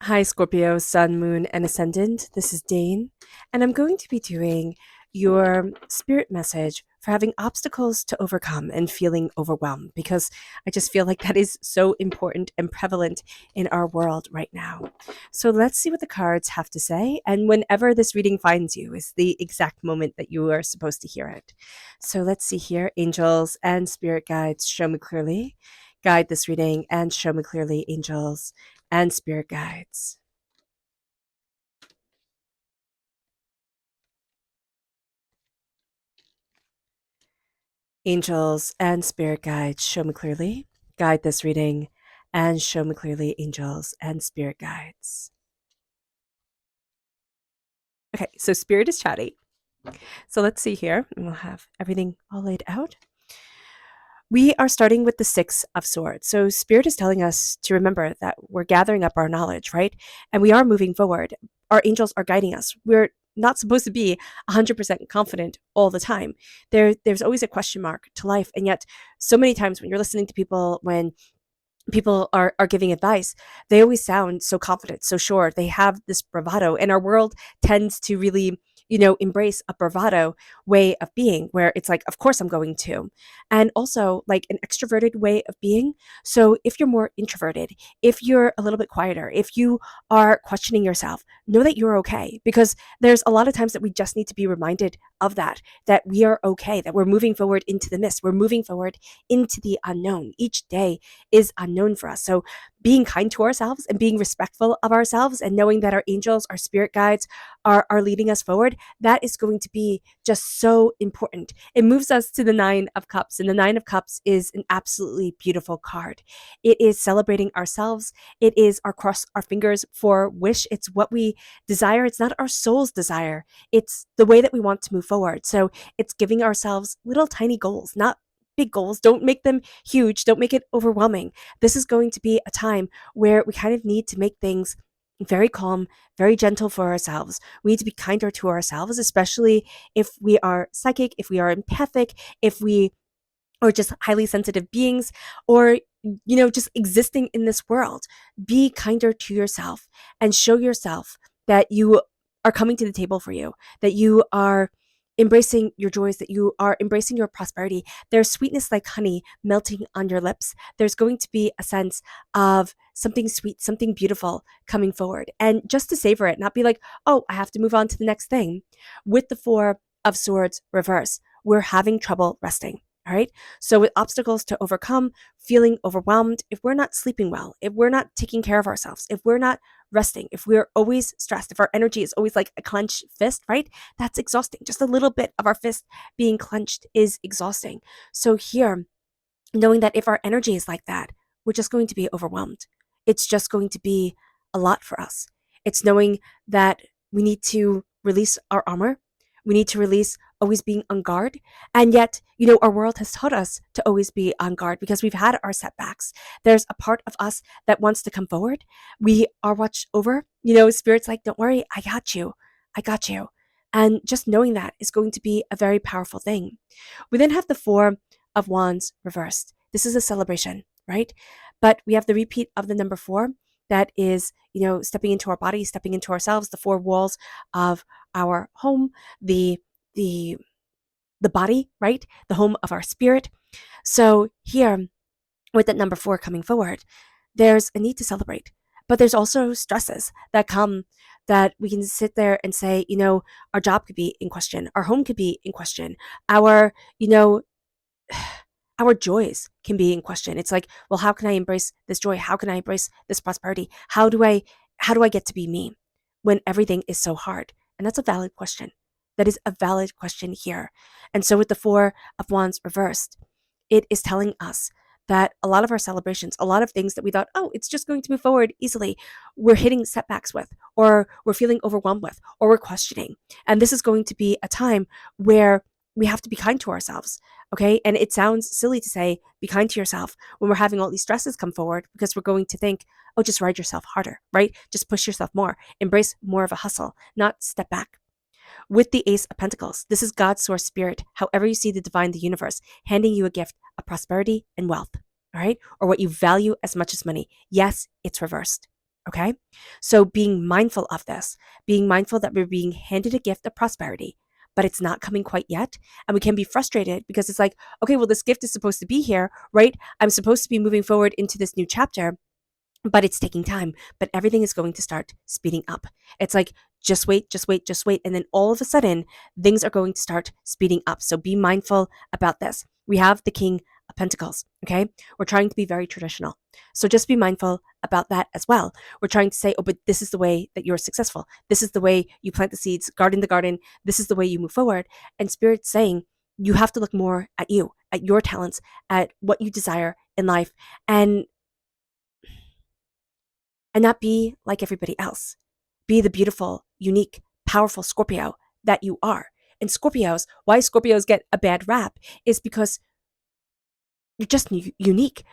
Hi, Scorpio, Sun, Moon, and Ascendant. This is Dane, and I'm going to be doing your spirit message for having obstacles to overcome and feeling overwhelmed because I just feel like that is so important and prevalent in our world right now. So let's see what the cards have to say, and whenever this reading finds you is the exact moment that you are supposed to hear it. So let's see here. Angels and spirit guides, show me clearly. Guide this reading and show me clearly, angels and spirit guides. Angels and spirit guides, show me clearly. Guide this reading and show me clearly, angels and spirit guides. Okay, so spirit is chatty. So let's see here, and we'll have everything all laid out. We are starting with the Six of Swords. So spirit is telling us to remember that we're gathering up our knowledge, right? And we are moving forward. Our angels are guiding us. We're not supposed to be 100% confident all the time. There's always a question mark to life. And yet, so many times when you're listening to people, when people are giving advice, they always sound so confident, so sure. They have this bravado, and our world tends to really, embrace a bravado way of being where it's like, of course I'm going to. And also like an extroverted way of being. So if you're more introverted, if you're a little bit quieter, if you are questioning yourself, know that you're okay because there's a lot of times that we just need to be reminded of that we are okay, that we're moving forward into the mist. We're moving forward into the unknown. Each day is unknown for us. So being kind to ourselves and being respectful of ourselves and knowing that our angels, our spirit guides are leading us forward, that is going to be just so important. It moves us to the Nine of Cups, and the Nine of Cups is an absolutely beautiful card. It is celebrating ourselves. It is our cross our fingers for wish. It's what we desire. It's not our soul's desire. It's the way that we want to move forward. So it's giving ourselves little tiny goals, not big goals. Don't make them huge. Don't make it overwhelming. This is going to be a time where we kind of need to make things very calm, very gentle for ourselves. We need to be kinder to ourselves, especially if we are psychic, if we are empathic, if we are just highly sensitive beings, or just existing in this world. Be kinder to yourself and show yourself that you are coming to the table for you, that you are embracing your joys, that you are embracing your prosperity. There's sweetness like honey melting on your lips. There's going to be a sense of something sweet, something beautiful coming forward. And just to savor it, not be like, oh, I have to move on to the next thing. With the Four of Swords reverse, we're having trouble resting. All right. So, with obstacles to overcome, feeling overwhelmed, if we're not sleeping well, if we're not taking care of ourselves, if we're not resting, if we're always stressed, if our energy is always like a clenched fist, right? That's exhausting. Just a little bit of our fist being clenched is exhausting. So, here, knowing that if our energy is like that, we're just going to be overwhelmed. It's just going to be a lot for us. It's knowing that we need to release our armor. We need to release always being on guard. And yet, our world has taught us to always be on guard because we've had our setbacks. There's a part of us that wants to come forward. We are watched over. Spirit's like, don't worry, I got you. I got you. And just knowing that is going to be a very powerful thing. We then have the Four of Wands reversed. This is a celebration, right? But we have the repeat of the number four that is, stepping into our body, stepping into ourselves, the four walls of our home, the the body, right? The home of our spirit. So here, with that number four coming forward, there's a need to celebrate. But there's also stresses that come that we can sit there and say, our job could be in question, our home could be in question, our, our joys can be in question. It's like, well, how can I embrace this joy? How can I embrace this prosperity? How do I get to be me when everything is so hard? And that's a valid question. That is a valid question here. And so with the Four of Wands reversed, it is telling us that a lot of our celebrations, a lot of things that we thought, oh, it's just going to move forward easily, we're hitting setbacks with, or we're feeling overwhelmed with, or we're questioning. And this is going to be a time where we have to be kind to ourselves. Okay. And it sounds silly to say, be kind to yourself when we're having all these stresses come forward because we're going to think, oh, just ride yourself harder, right? Just push yourself more, embrace more of a hustle, not step back. With the Ace of Pentacles, this is God's source spirit, however you see the divine, the universe, handing you a gift of prosperity and wealth, all right? Or what you value as much as money. Yes, it's reversed. Okay. So being mindful of this, being mindful that we're being handed a gift of prosperity, but it's not coming quite yet. And we can be frustrated because it's like, okay, well, this gift is supposed to be here, right? I'm supposed to be moving forward into this new chapter, but it's taking time. But everything is going to start speeding up. It's like, just wait, just wait, just wait. And then all of a sudden, things are going to start speeding up. So be mindful about this. We have the King of Pentacles, okay? We're trying to be very traditional. So just be mindful about that as well. We're trying to say, oh, but this is the way that you're successful. This is the way you plant the seeds, garden the garden. This is the way you move forward. And Spirit's saying, you have to look more at you, at your talents, at what you desire in life, and not be like everybody else. Be the beautiful, unique, powerful Scorpio that you are. And Scorpios, why Scorpios get a bad rap is because you're just unique.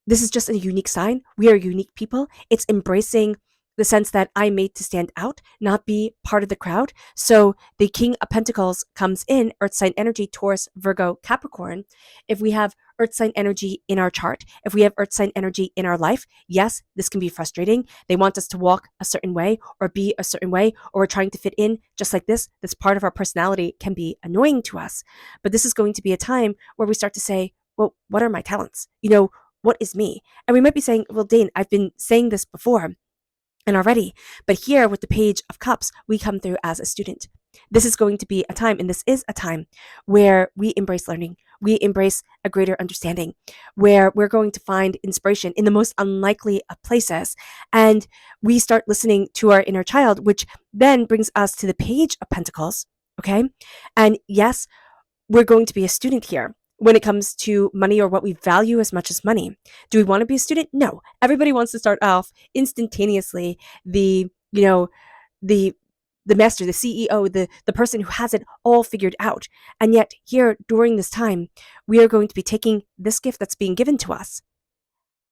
This is just a unique sign. We are unique people. It's embracing the sense that I'm made to stand out, not be part of the crowd. So the King of Pentacles comes in, Earth sign energy, Taurus, Virgo, Capricorn. If we have Earth sign energy in our chart, if we have Earth sign energy in our life, yes, this can be frustrating. They want us to walk a certain way or be a certain way, or we're trying to fit in just like this. This part of our personality can be annoying to us. But this is going to be a time where we start to say, well, what are my talents? What is me? And we might be saying, well, Dane, I've been saying this before and already, but here with the Page of Cups, we come through as a student. This is going to be a time, and this is a time where we embrace learning. We embrace a greater understanding, where we're going to find inspiration in the most unlikely of places. And we start listening to our inner child, which then brings us to the Page of Pentacles. Okay. And yes, we're going to be a student here when it comes to money or what we value as much as money. Do we want to be a student? No. Everybody wants to start off instantaneously the the master, the CEO, the person who has it all figured out. And yet here during this time, we are going to be taking this gift that's being given to us,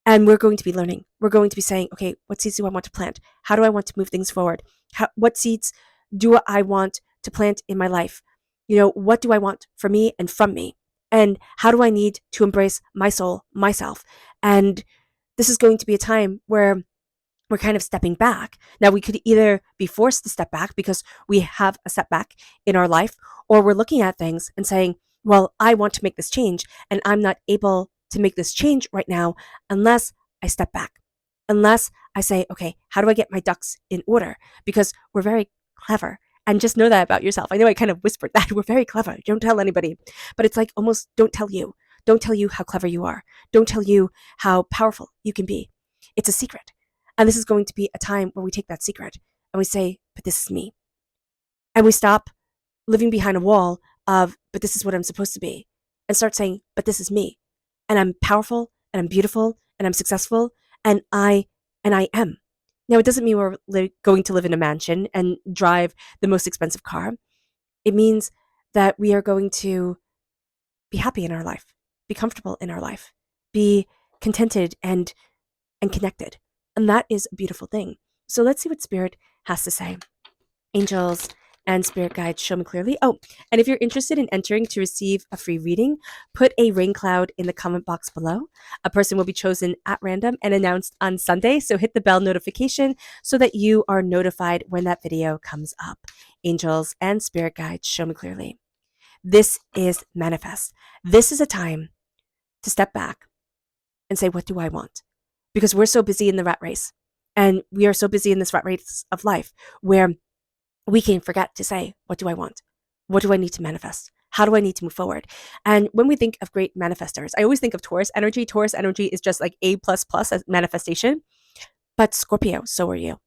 and we're going to be learning. We're going to be saying, okay, what seeds do I want to plant? How do I want to move things forward? What seeds do I want to plant in my life? What do I want for me and from me? And how do I need to embrace my soul, myself? And this is going to be a time where we're kind of stepping back. Now, we could either be forced to step back because we have a setback in our life, or we're looking at things and saying, well, I want to make this change, and I'm not able to make this change right now unless I step back, unless I say, okay, how do I get my ducks in order? Because we're very clever. And just know that about yourself. I know I kind of whispered that. We're very clever. Don't tell anybody. But it's like almost don't tell you. Don't tell you how clever you are. Don't tell you how powerful you can be. It's a secret. And this is going to be a time where we take that secret and we say, but this is me. And we stop living behind a wall of, but this is what I'm supposed to be. And start saying, but this is me. And I'm powerful and I'm beautiful and I'm successful and I am. Now, it doesn't mean we're going to live in a mansion and drive the most expensive car. It means that we are going to be happy in our life, be comfortable in our life, be contented and connected. And that is a beautiful thing. So let's see what Spirit has to say. Angels and spirit guides, show me clearly. Oh, and if you're interested in entering to receive a free reading, put a rain cloud in the comment box below. A person will be chosen at random and announced on Sunday. So hit the bell notification so that you are notified when that video comes up. Angels and spirit guides, show me clearly. This is manifest. This is a time to step back and say, what do I want? Because we're so busy in the rat race. And we are so busy in this rat race of life where we can forget to say, what do I want? What do I need to manifest? How do I need to move forward? And when we think of great manifestors, I always think of Taurus energy. Taurus energy is just like A++ as manifestation. But Scorpio, so are you.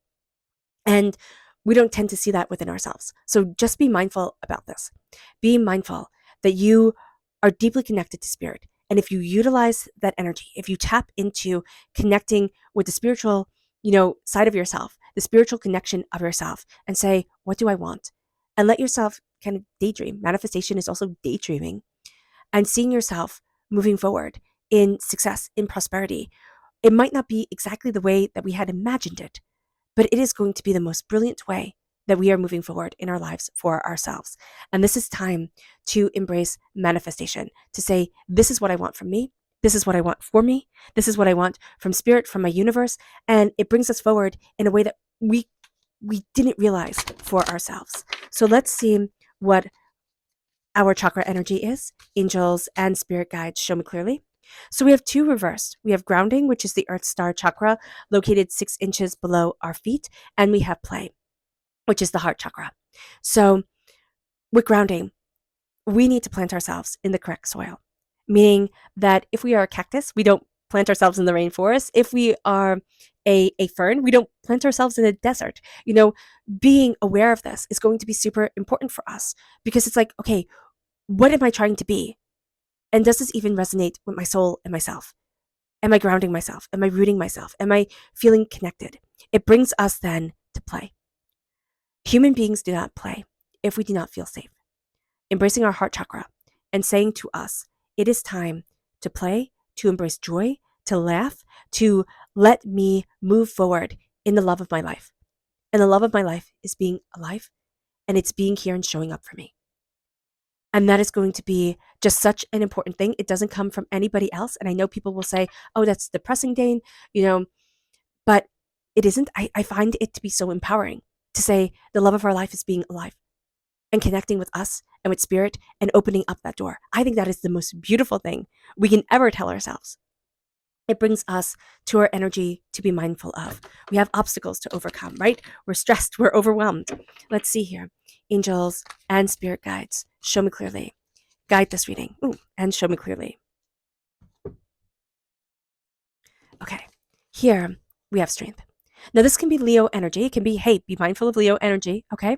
And we don't tend to see that within ourselves. So just be mindful about this. Be mindful that you are deeply connected to spirit. And if you utilize that energy, if you tap into connecting with the spiritual, side of yourself, the spiritual connection of yourself, and say, what do I want? And let yourself kind of daydream. Manifestation is also daydreaming and seeing yourself moving forward in success, in prosperity. It might not be exactly the way that we had imagined it, but it is going to be the most brilliant way that we are moving forward in our lives for ourselves. And this is time to embrace manifestation, to say, this is what I want from me, this is what I want for me. This is what I want from spirit, from my universe. And it brings us forward in a way that we didn't realize for ourselves. So let's see what our chakra energy is. Angels and spirit guides show me clearly. So we have two reversed. We have grounding, which is the Earth Star chakra, located 6 inches below our feet. And we have play, which is the heart chakra. So with grounding, we need to plant ourselves in the correct soil, meaning that if we are a cactus, we don't plant ourselves in the rainforest. If we are a fern, we don't plant ourselves in a desert. Being aware of this is going to be super important for us, because it's like, okay, what am I trying to be? And does this even resonate with my soul and myself? Am I grounding myself? Am I rooting myself? Am I feeling connected? It brings us then to play. Human beings do not play if we do not feel safe. Embracing our heart chakra and saying to us, it is time to play, to embrace joy, to laugh, to let me move forward in the love of my life. And the love of my life is being alive, and it's being here and showing up for me. And that is going to be just such an important thing. It doesn't come from anybody else. And I know people will say, oh, that's depressing, Dane, but it isn't. I find it to be so empowering to say the love of our life is being alive and connecting with us and with spirit and opening up that door. I think that is the most beautiful thing we can ever tell ourselves. It brings us to our energy to be mindful of. We have obstacles to overcome, right? We're stressed, we're overwhelmed. Let's see here. Angels and spirit guides, show me clearly. Guide this reading. And show me clearly. Okay, here we have strength. Now this can be Leo energy. It can be, hey, be mindful of Leo energy, okay?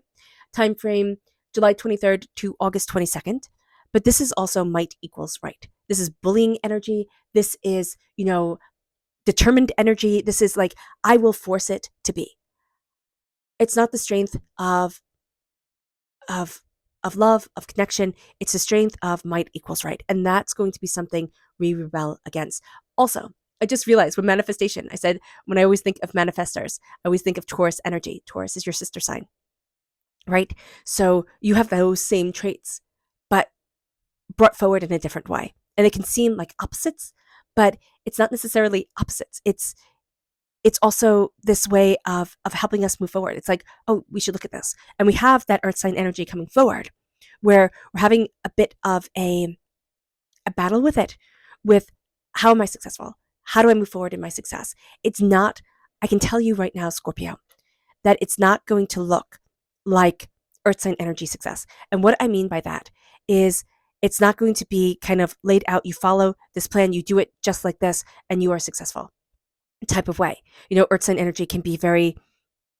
Time frame July 23rd to August 22nd. But this is also might equals right. This is bullying energy. This is, determined energy. This is like, I will force it to be. It's not the strength of love, of connection. It's the strength of might equals right. And that's going to be something we rebel against. Also, I just realized with manifestation, I said, when I always think of manifestors, I always think of Taurus energy. Taurus is your sister sign, right? So you have those same traits, but brought forward in a different way. And they can seem like opposites, but it's not necessarily opposites. It's also this way of helping us move forward. It's like, oh, we should look at this. And we have that earth sign energy coming forward where we're having a bit of a battle with it, with how am I successful? How do I move forward in my success? It's not, I can tell you right now, Scorpio, that it's not going to look like earth sign energy success. And what I mean by that is it's not going to be kind of laid out. You follow this plan, you do it just like this, and you are successful type of way. Earth sign energy can be very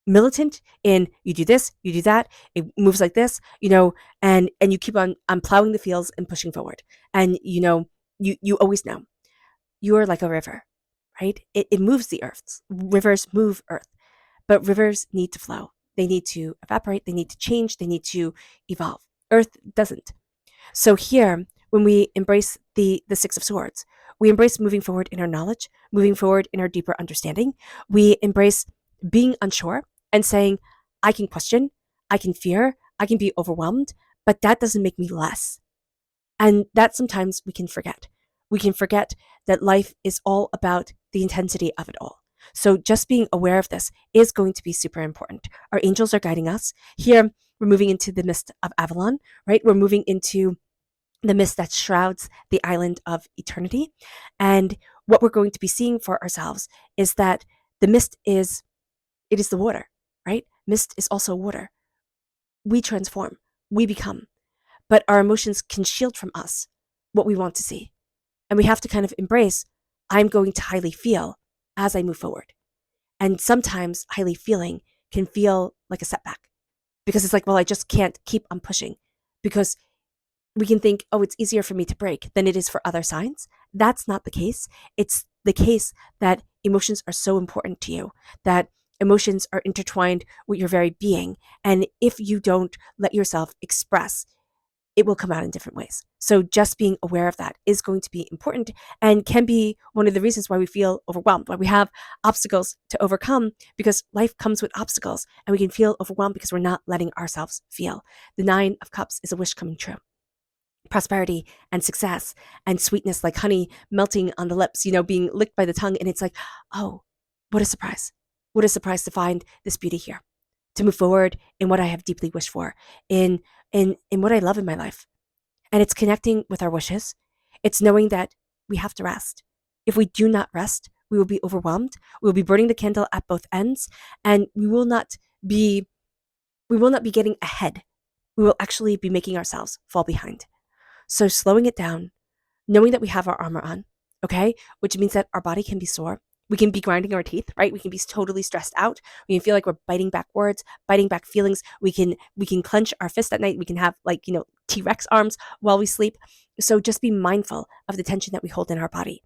militant in you do this, you do that, it moves like this, and you keep on plowing the fields and pushing forward. And you always know you are like a river, right? It moves the earth. Rivers move earth, but rivers need to flow. They need to evaporate. They need to change. They need to evolve. Earth doesn't. So here, when we embrace the Six of Swords, we embrace moving forward in our knowledge, moving forward in our deeper understanding. We embrace being unsure and saying, I can question, I can fear, I can be overwhelmed, but that doesn't make me less. And that sometimes we can forget. We can forget that life is all about the intensity of it all. So just being aware of this is going to be super important. Our angels are guiding us. Here, we're moving into the mist of Avalon, right? We're moving into the mist that shrouds the island of eternity. And what we're going to be seeing for ourselves is that the mist it is the water, right? Mist is also water. We transform, we become, but our emotions can shield from us what we want to see. And we have to kind of embrace, I'm going to highly feel as I move forward. And sometimes highly feeling can feel like a setback because it's like, well, I just can't keep on pushing, because we can think, oh, it's easier for me to break than it is for other signs. That's not the case. It's the case that emotions are so important to you, that emotions are intertwined with your very being. And if you don't let yourself express, it will come out in different ways. So just being aware of that is going to be important and can be one of the reasons why we feel overwhelmed, why we have obstacles to overcome, because life comes with obstacles and we can feel overwhelmed because we're not letting ourselves feel. The 9 of Cups is a wish coming true. prosperity and success and sweetness like honey melting on the lips, being licked by the tongue. And it's like, oh, what a surprise. What a surprise to find this beauty here, to move forward in what I have deeply wished for, in what I love in my life. And it's connecting with our wishes. It's knowing that we have to rest. If we do not rest, we will be overwhelmed. We will be burning the candle at both ends, and be we will not be getting ahead. We will actually be making ourselves fall behind. So slowing it down, knowing that we have our armor on, okay, which means that our body can be sore. We can be grinding our teeth, right? We can be totally stressed out. We can feel like we're biting back words, biting back feelings. We can clench our fist at night. We can have T-Rex arms while we sleep. So just be mindful of the tension that we hold in our body.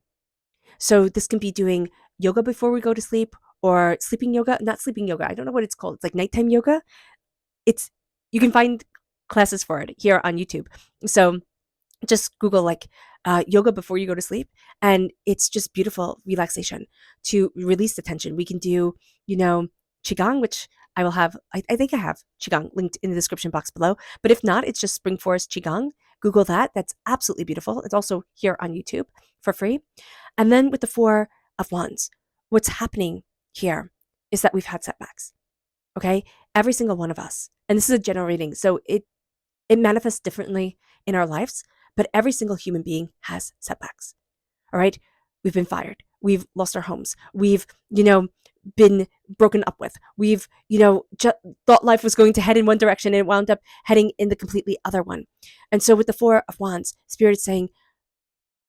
So this can be doing yoga before we go to sleep, or sleeping yoga, not sleeping yoga. I don't know what it's called. It's like nighttime yoga. You can find classes for it here on YouTube. So just Google yoga before you go to sleep, and it's just beautiful relaxation to release the tension. We can do, qigong, which I will have. I think I have qigong linked in the description box below. But if not, it's just Spring Forest qigong. Google that. That's absolutely beautiful. It's also here on YouTube for free. And then with the Four of Wands, what's happening here is that we've had setbacks. Okay, every single one of us, and this is a general reading, so it manifests differently in our lives. But every single human being has setbacks. All right. We've been fired. We've lost our homes. We've, been broken up with. We've, thought life was going to head in one direction and it wound up heading in the completely other one. And so with the Four of Wands, Spirit is saying,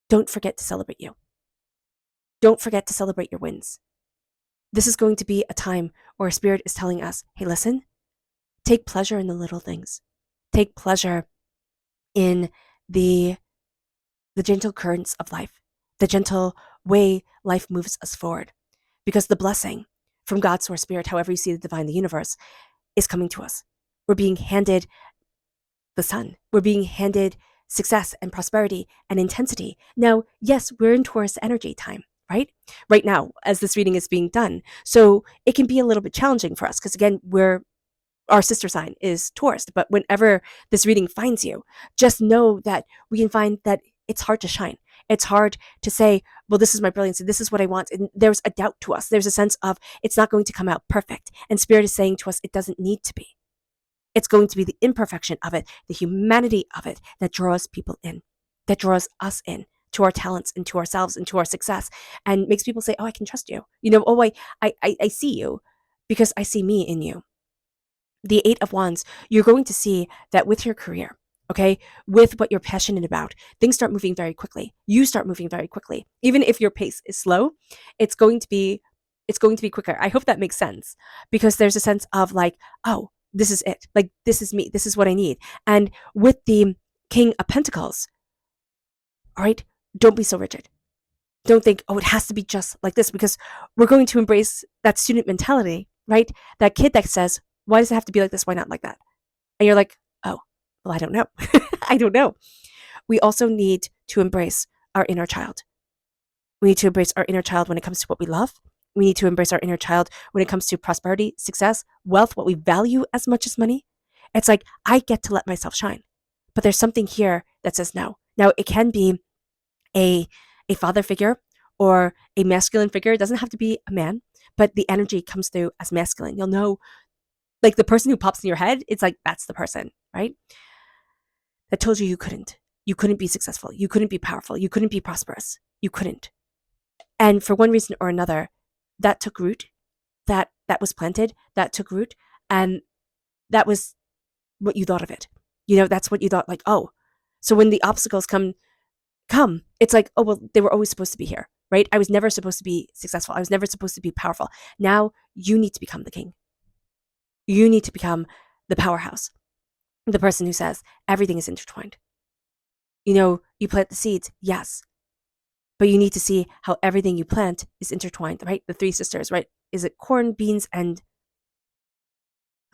don't forget to celebrate you. Don't forget to celebrate your wins. This is going to be a time where Spirit is telling us, hey, listen, take pleasure in the little things. Take pleasure in the gentle currents of life, the gentle way life moves us forward. Because the blessing from God, Source, Spirit, however you see the divine, the universe, is coming to us. We're being handed the sun. We're being handed success and prosperity and intensity. Now, yes, we're in Taurus energy time, right? Right now, as this reading is being done. So it can be a little bit challenging for us because, again, our sister sign is Taurus, but whenever this reading finds you, just know that we can find that it's hard to shine. It's hard to say, well, this is my brilliance, and this is what I want. And there's a doubt to us. There's a sense of it's not going to come out perfect. And Spirit is saying to us, it doesn't need to be. It's going to be the imperfection of it, the humanity of it that draws people in, that draws us in to our talents and to ourselves and to our success, and makes people say, oh, I can trust you. I see you because I see me in you. The Eight of Wands, you're going to see that with your career, okay, with what you're passionate about, things start moving very quickly. You start moving very quickly. Even if your pace is slow, it's going to be quicker. I hope that makes sense, because there's a sense of oh, this is it. This is me. This is what I need. And with the King of Pentacles, all right, don't be so rigid. Don't think, oh, it has to be just like this, because we're going to embrace that student mentality, right? That kid that says, why does it have to be like this? Why not like that? And you're like, oh, well, I don't know. I don't know. We also need to embrace our inner child. We need to embrace our inner child when it comes to what we love. We need to embrace our inner child when it comes to prosperity, success, wealth, what we value as much as money. It's like, I get to let myself shine. But there's something here that says no. Now, it can be a father figure or a masculine figure. It doesn't have to be a man, but the energy comes through as masculine. You'll know, the person who pops in your head, it's like, that's the person, right? That told you couldn't. You couldn't be successful. You couldn't be powerful. You couldn't be prosperous. You couldn't. And for one reason or another, that took root. That was planted. That took root. And that was what you thought of it. That's what you thought, oh. So when the obstacles come, it's like, oh, well, they were always supposed to be here, right? I was never supposed to be successful. I was never supposed to be powerful. Now you need to become the king. You need to become the powerhouse, the person who says everything is intertwined. You plant the seeds, yes, but you need to see how everything you plant is intertwined, right? The three sisters, right? Is it corn, beans, and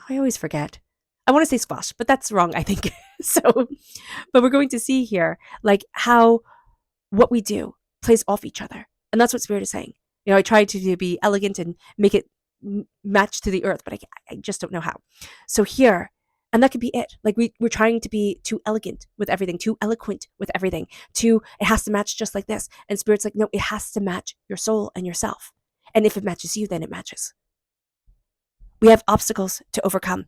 I always forget. I want to say squash, but that's wrong, I think. But we're going to see here, how what we do plays off each other. And that's what Spirit is saying. I tried to be elegant and make it match to the earth, but I just don't know how. So here, And that could be it. Like we're trying to be too elegant with everything, too eloquent with everything, it has to match just like this. And Spirit's like, no, it has to match your soul and yourself. And if it matches you, then it matches. We have obstacles to overcome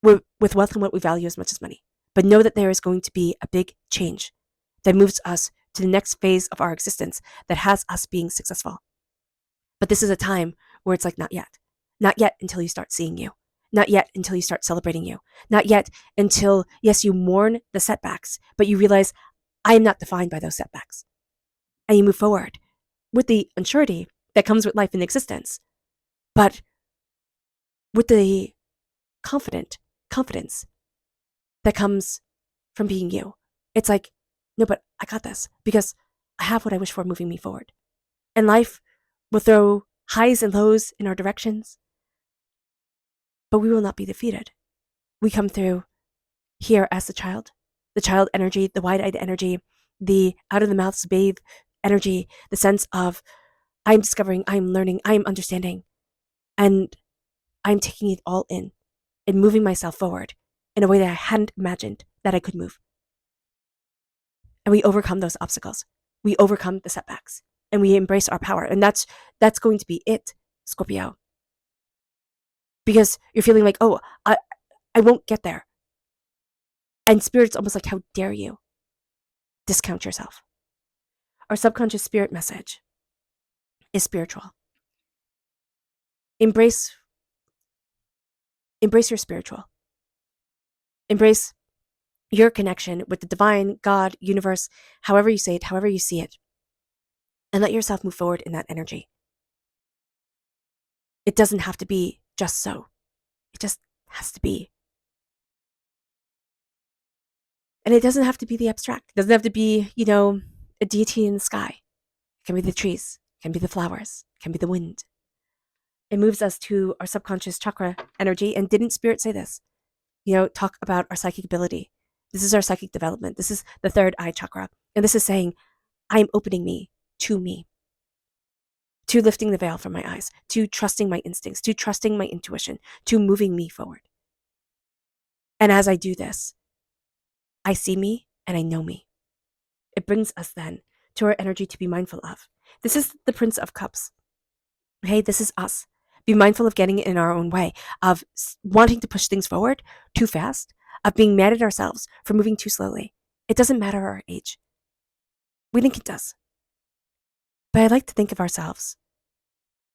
with wealth and what we value as much as money. But know that there is going to be a big change that moves us to the next phase of our existence that has us being successful. But this is a time where it's like, not yet. Not yet until you start seeing you. Not yet until you start celebrating you. Not yet until, yes, you mourn the setbacks, but you realize, I am not defined by those setbacks. And you move forward with the uncertainty that comes with life and existence, but with the confidence that comes from being you. It's like, no, but I got this because I have what I wish for moving me forward. And life will throw highs and lows in our directions, but we will not be defeated. We come through here as the child energy, the wide-eyed energy, the out of the mouths bathe energy, the sense of I'm discovering, I'm learning, I'm understanding, and I'm taking it all in and moving myself forward in a way that I hadn't imagined that I could move. And we overcome those obstacles. We overcome the setbacks and we embrace our power. And that's going to be it, Scorpio. Because you're feeling like, oh, I won't get there. And Spirit's almost like, how dare you discount yourself? Our subconscious spirit message is spiritual. Embrace your spiritual. Embrace your connection with the divine, God, universe, however you say it, however you see it. And let yourself move forward in that energy. It doesn't have to be just so. It just has to be. And it doesn't have to be the abstract. It doesn't have to be, a deity in the sky. It can be the trees. It can be the flowers. It can be the wind. It moves us to our subconscious chakra energy. And didn't Spirit say this? Talk about our psychic ability. This is our psychic development. This is the third eye chakra. And this is saying, I am opening me, to lifting the veil from my eyes, to trusting my instincts, to trusting my intuition, to moving me forward. And as I do this, I see me and I know me. It brings us then to our energy to be mindful of. This is the Prince of Cups. Okay, this is us. Be mindful of getting in our own way, of wanting to push things forward too fast, of being mad at ourselves for moving too slowly. It doesn't matter our age. We think it does. But I like to think of ourselves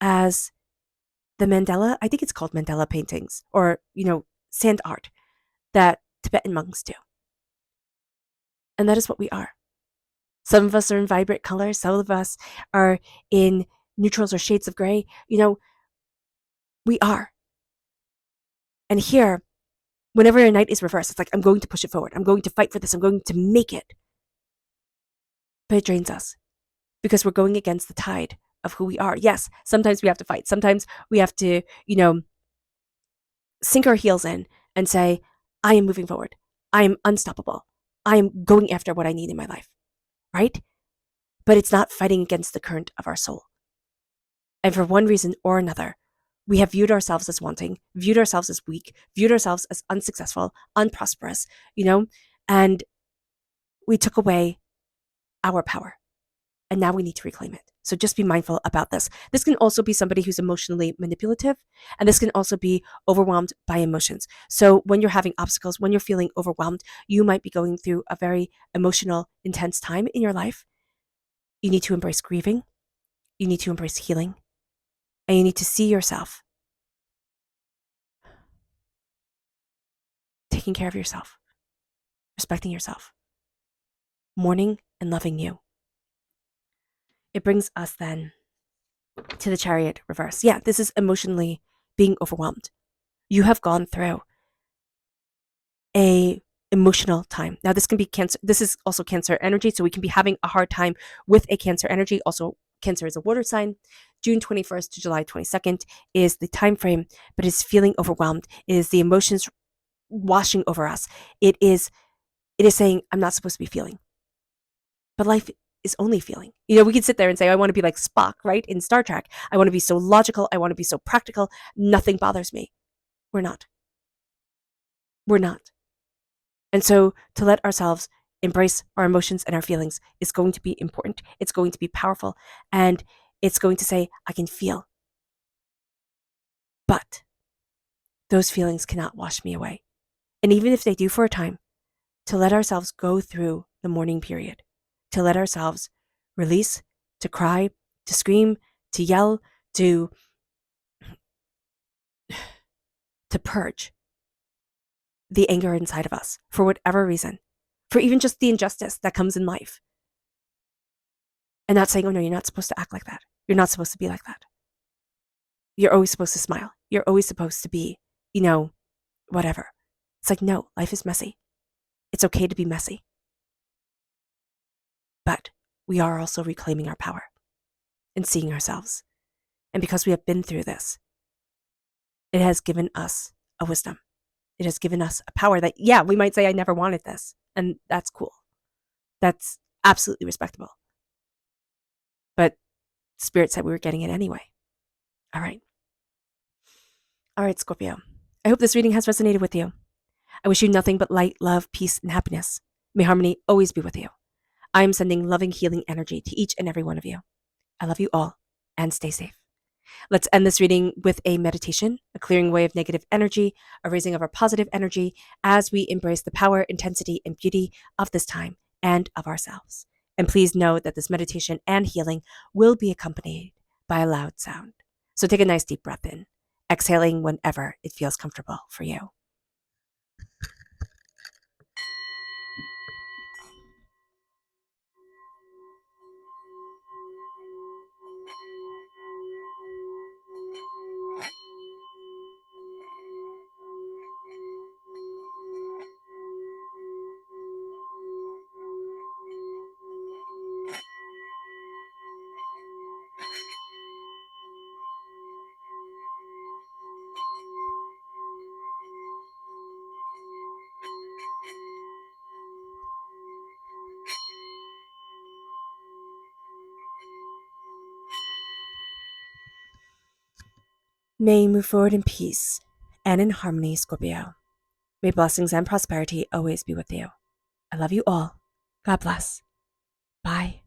as the Mandela, I think it's called Mandela paintings, or, sand art that Tibetan monks do. And that is what we are. Some of us are in vibrant colors. Some of us are in neutrals or shades of gray. We are. And here, whenever a night is reversed, it's like, I'm going to push it forward. I'm going to fight for this. I'm going to make it. But it drains us because we're going against the tide of who we are. Yes, sometimes we have to fight. Sometimes we have to, sink our heels in and say, I am moving forward. I am unstoppable. I am going after what I need in my life. Right? But it's not fighting against the current of our soul. And for one reason or another, we have viewed ourselves as wanting, viewed ourselves as weak, viewed ourselves as unsuccessful, unprosperous, and we took away our power. And now we need to reclaim it. So just be mindful about this. This can also be somebody who's emotionally manipulative, and this can also be overwhelmed by emotions. So when you're having obstacles, when you're feeling overwhelmed, you might be going through a very emotional, intense time in your life. You need to embrace grieving. You need to embrace healing. And you need to see yourself taking care of yourself, respecting yourself, mourning and loving you. It brings us then to the Chariot reverse. Yeah, this is emotionally being overwhelmed. You have gone through a emotional time. Now this can be Cancer. This is also Cancer energy. So we can be having a hard time with a Cancer energy. Also, Cancer is a water sign. June 21st to July 22nd is the time frame, but it's feeling overwhelmed. It is the emotions washing over us. It is saying, I'm not supposed to be feeling. But life is only feeling. We can sit there and say, I want to be like Spock, right? In Star Trek. I want to be so logical. I want to be so practical. Nothing bothers me. We're not. We're not. And so to let ourselves embrace our emotions and our feelings is going to be important. It's going to be powerful. And it's going to say, I can feel. But those feelings cannot wash me away. And even if they do for a time, to let ourselves go through the mourning period, to let ourselves release, to cry, to scream, to yell, to purge the anger inside of us for whatever reason, for even just the injustice that comes in life. And not saying, oh no, you're not supposed to act like that. You're not supposed to be like that. You're always supposed to smile. You're always supposed to be, whatever. It's like, no, life is messy. It's okay to be messy. But we are also reclaiming our power and seeing ourselves. And because we have been through this, it has given us a wisdom. It has given us a power that, yeah, we might say, I never wanted this. And that's cool. That's absolutely respectable. But Spirit said we were getting it anyway. All right. All right, Scorpio. I hope this reading has resonated with you. I wish you nothing but light, love, peace, and happiness. May harmony always be with you. I am sending loving, healing energy to each and every one of you. I love you all, and stay safe. Let's end this reading with a meditation, a clearing away of negative energy, a raising of our positive energy as we embrace the power, intensity, and beauty of this time and of ourselves. And please know that this meditation and healing will be accompanied by a loud sound. So take a nice deep breath in, exhaling whenever it feels comfortable for you. May you move forward in peace and in harmony, Scorpio. May blessings and prosperity always be with you. I love you all. God bless. Bye.